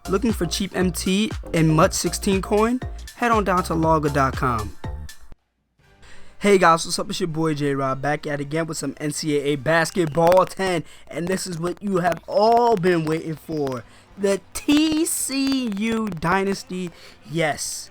Looking for cheap MT and MUT 16 coin? Head on down to logger.com. Hey guys, what's up? It's your boy J-Rob back at it again with some NCAA Basketball 10, and this is what you have all been waiting for, the TCU Dynasty. Yes,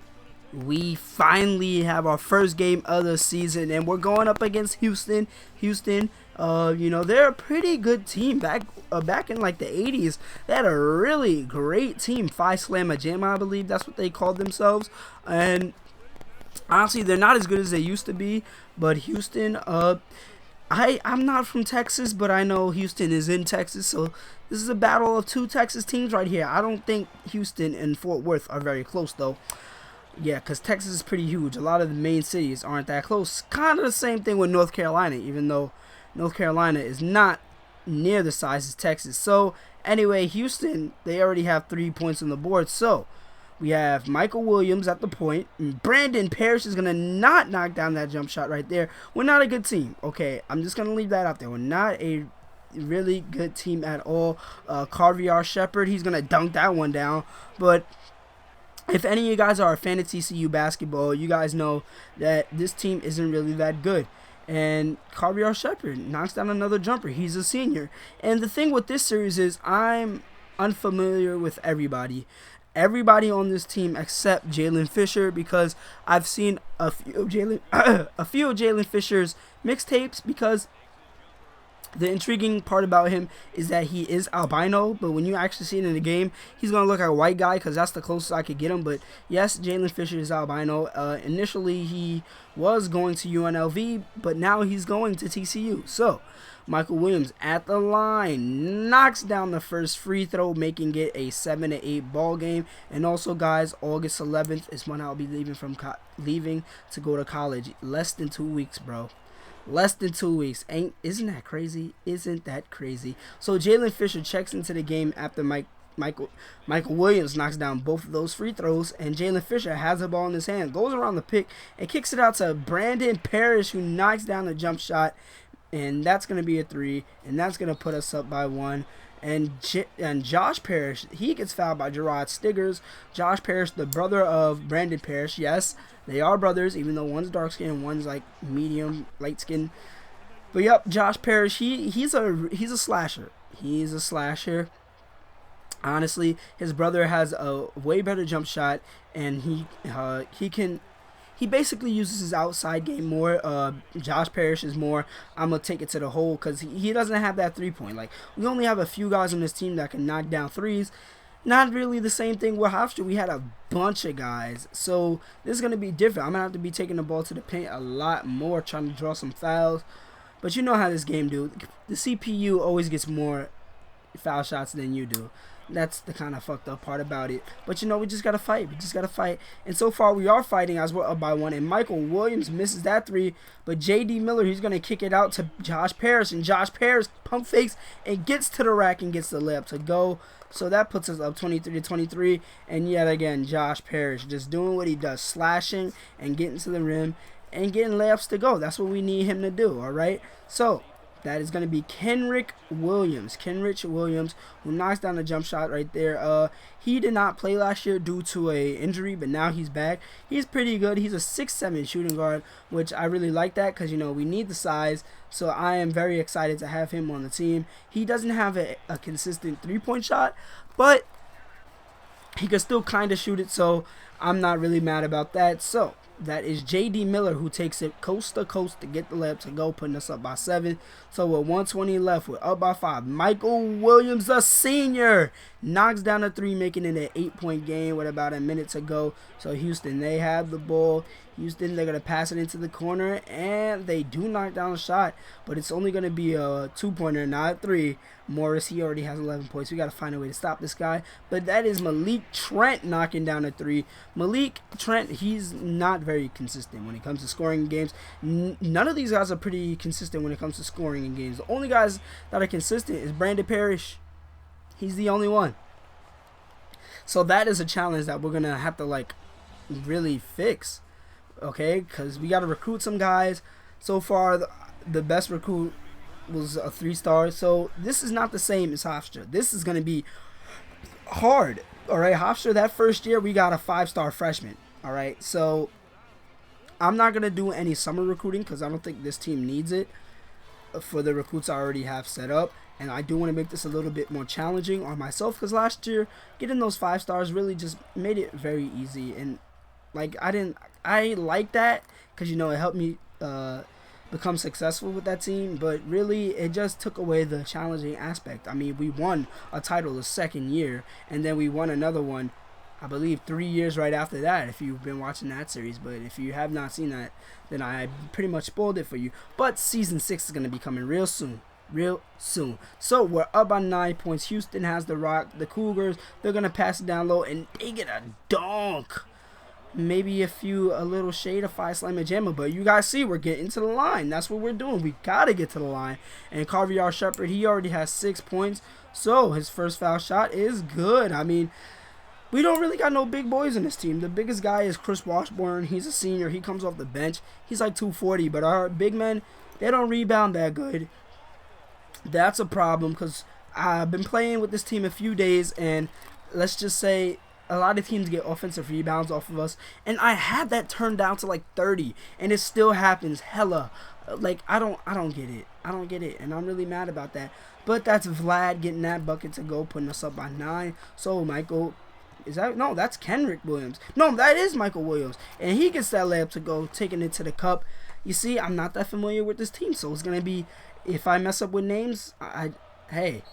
we finally have our first game of the season, and we're going up against Houston. They're a pretty good team. Back in like the 80s, they had a really great team. Phi Slamma Jamma, I believe that's what they called themselves. And honestly, they're not as good as they used to be. But Houston, I'm not from Texas, but I know Houston is in Texas. So this is a battle of two Texas teams right here. I don't think Houston and Fort Worth are very close, though. Yeah, because Texas is pretty huge. A lot of the main cities aren't that close. Kind of the same thing with North Carolina, even though North Carolina is not near the size as Texas. So, anyway, Houston, they already have 3 points on the board. So, we have Michael Williams at the point. Brandon Parrish is going to not knock down that jump shot right there. We're not a good team. Okay, I'm just going to leave that out there. We're not a really good team at all. Carviar Shepard, he's going to dunk that one down. But if any of you guys are a fan of TCU basketball, you guys know that this team isn't really that good. And Carviar Shepard knocks down another jumper. He's a senior. And the thing with this series is I'm unfamiliar with everybody. Everybody on this team except Jalen Fisher, because I've seen a few of Jalen Fisher's mixtapes, because the intriguing part about him is that he is albino, but when you actually see it in the game, he's going to look like a white guy, because that's the closest I could get him. But yes, Jalen Fisher is albino. Initially, he was going to UNLV, but now he's going to TCU. So, Michael Williams at the line knocks down the first free throw, making it a 7-8 ball game. And also, guys, August 11th is when I'll be leaving to go to college. Less than 2 weeks, bro. Less than 2 weeks. Isn't that crazy? Isn't that crazy? So Jalen Fisher checks into the game after Michael Williams knocks down both of those free throws, and Jalen Fisher has the ball in his hand, goes around the pick, and kicks it out to Brandon Parrish, who knocks down the jump shot, and that's going to be a 3, and that's going to put us up by 1. And Josh Parrish, he gets fouled by Gerard Stiggers. Josh Parrish, the brother of Brandon Parrish. Yes, they are brothers, even though one's dark skin and one's like medium light skin. But yep, Josh Parrish, he's a slasher. He's a slasher. Honestly, his brother has a way better jump shot, and he basically uses his outside game more. Josh Parrish is more, I'm going to take it to the hole, because he doesn't have that 3-point. Like, we only have a few guys on this team that can knock down threes. Not really the same thing with Hofstra. We had a bunch of guys. So, this is going to be different. I'm going to have to be taking the ball to the paint a lot more, trying to draw some fouls. But you know how this game do. The CPU always gets more foul shots than you do. That's the kind of fucked up part about it. But, we just got to fight. We just got to fight. And so far, we are fighting as we're up by 1. And Michael Williams misses that 3. But J.D. Miller, he's going to kick it out to Josh Parrish. And Josh Parrish pump fakes and gets to the rack and gets the layup to go. So that puts us up 23-23. And yet again, Josh Parrish just doing what he does. Slashing and getting to the rim and getting layups to go. That's what we need him to do, all right? So that is going to be Kenrich Williams, who knocks down the jump shot right there. He did not play last year due to a injury, but now he's back. He's pretty good. He's a 6'7" shooting guard, which I really like that, because, we need the size. So I am very excited to have him on the team. He doesn't have a consistent 3-point shot, but he can still kind of shoot it, so I'm not really mad about that. So that is J.D. Miller, who takes it coast to coast to get the layup to go, putting us up by 7. So with 1:20 left, we're up by 5. Michael Williams, the senior, knocks down a 3, making it an 8-point game with about a minute to go. So Houston, they have the ball. Houston, they're going to pass it into the corner, and they do knock down a shot, but it's only going to be a 2-pointer, not a 3. Morris, he already has 11 points. We got to find a way to stop this guy. But that is Malik Trent knocking down a 3. Malik Trent, he's not very consistent when it comes to scoring in games. None of these guys are pretty consistent when it comes to scoring in games. The only guys that are consistent is Brandon Parrish. He's the only one. So that is a challenge that we're going to have to, really fix. Okay, because we got to recruit some guys So far, the best recruit was a 3-star. So this is not the same as Hofstra. This is going to be hard. All right, Hofstra, that first year, we got a 5-star freshman. All right, so I'm not going to do any summer recruiting because I don't think this team needs it for the recruits I already have set up. And I do want to make this a little bit more challenging on myself because last year, getting those 5 stars really just made it very easy. And, like, I like that because, you know, it helped me become successful with that team, but really it just took away the challenging aspect. I mean, we won a title the second year, and then we won another one, I believe, 3 years right after that, if you've been watching that series. But if you have not seen that, then I pretty much spoiled it for you. But season 6 is going to be coming real soon. So we're up by 9 points. Houston has the rock. The Cougars, they're going to pass it down low, and they get a dunk. Maybe a little shade of 5 slam and jammer, but you guys see we're getting to the line. That's what we're doing. We gotta get to the line. And Carviar Shepard, he already has 6 points, so his first foul shot is good. I mean, we don't really got no big boys in this team. The biggest guy is Chris Washburn. He's a senior. He comes off the bench. He's like 240, but our big men, they don't rebound that good. That's a problem because I've been playing with this team a few days, and let's just say a lot of teams get offensive rebounds off of us, and I had that turned down to like 30, and it still happens hella. Like, I don't get it. I don't get it, and I'm really mad about that. But that's Vlad getting that bucket to go, putting us up by 9. So Michael, no, that's Kenrick Williams. No, that is Michael Williams, and he gets that layup to go, taking it to the cup. You see, I'm not that familiar with this team, so it's gonna be, if I mess up with names, hey,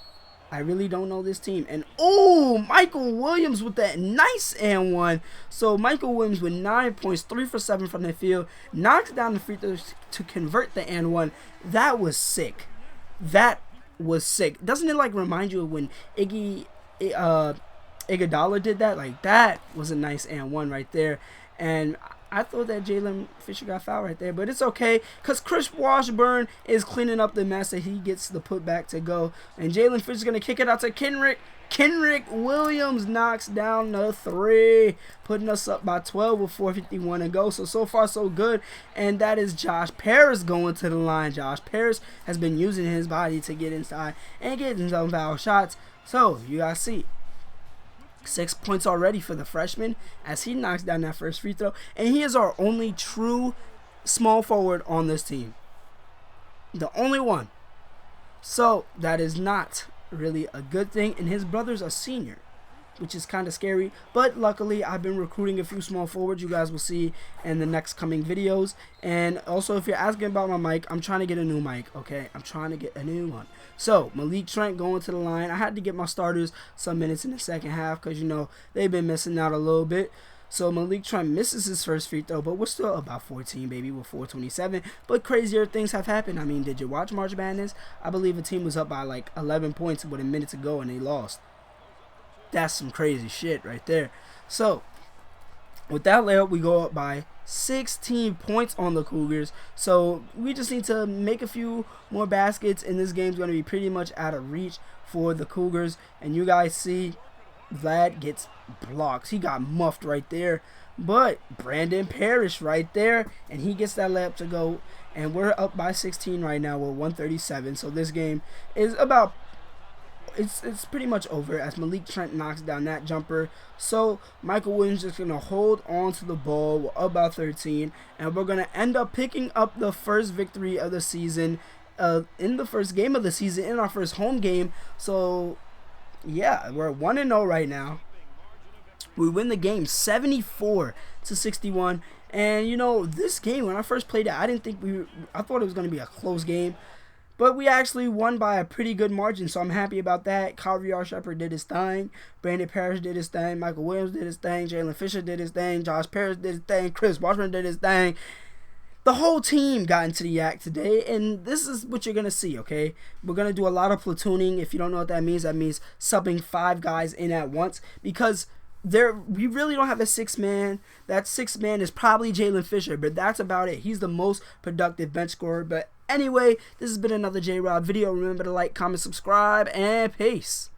I really don't know this team. And, oh, Michael Williams with that nice and one. So, Michael Williams with 9 points, 3 for 7 from the field. Knocks down the free throws to convert the and one. That was sick. That was sick. Doesn't it, like, remind you of when Iguodala did that? Like, that was a nice and one right there. And I thought that Jalen Fisher got fouled right there, but it's okay because Chris Washburn is cleaning up the mess that he gets the putback to go. And Jalen Fisher's going to kick it out to Kenrick. Kenrick Williams knocks down the 3, putting us up by 12 with 4:51 to go. So far, so good. And that is Josh Paris going to the line. Josh Paris has been using his body to get inside and getting some foul shots. So, you guys see, 6 points already for the freshman as he knocks down that first free throw. And he is our only true small forward on this team. The only one. So that is not really a good thing. And his brother's a senior, which is kind of scary. But luckily, I've been recruiting a few small forwards. You guys will see in the next coming videos. And also, if you're asking about my mic, I'm trying to get a new mic, okay? I'm trying to get a new one. So, Malik Trent going to the line. I had to get my starters some minutes in the second half because, you know, they've been missing out a little bit. So, Malik Trent misses his first free throw, but we're still about 14, baby, with 4:27. But crazier things have happened. I mean, did you watch March Madness? I believe a team was up by like 11 points with a minute to go and they lost. That's some crazy shit right there. So, with that layup, we go up by 16 points on the Cougars. So, we just need to make a few more baskets, and this game's going to be pretty much out of reach for the Cougars. And you guys see, Vlad gets blocked. He got muffed right there. But Brandon Parrish right there, and he gets that layup to go. And we're up by 16 right now with 137. So, this game is about... It's pretty much over as Malik Trent knocks down that jumper. So Michael Williams is going to hold on to the ball. We're up by 13. And we're going to end up picking up the first victory of the season in the first game of the season, in our first home game. So, yeah, we're 1-0 right now. We win the game 74-61. And, you know, this game, when I first played it, I thought it was going to be a close game. But we actually won by a pretty good margin, so I'm happy about that. Carviar Shepard did his thing. Brandon Parrish did his thing. Michael Williams did his thing. Jalen Fisher did his thing. Josh Paris did his thing. Chris Washburn did his thing. The whole team got into the act today, and this is what you're going to see, okay? We're going to do a lot of platooning. If you don't know what that means subbing 5 guys in at once because we really don't have a 6-man. That 6-man is probably Jalen Fisher, but that's about it. He's the most productive bench scorer, but anyway, this has been another J-Rob video. Remember to like, comment, subscribe, and peace.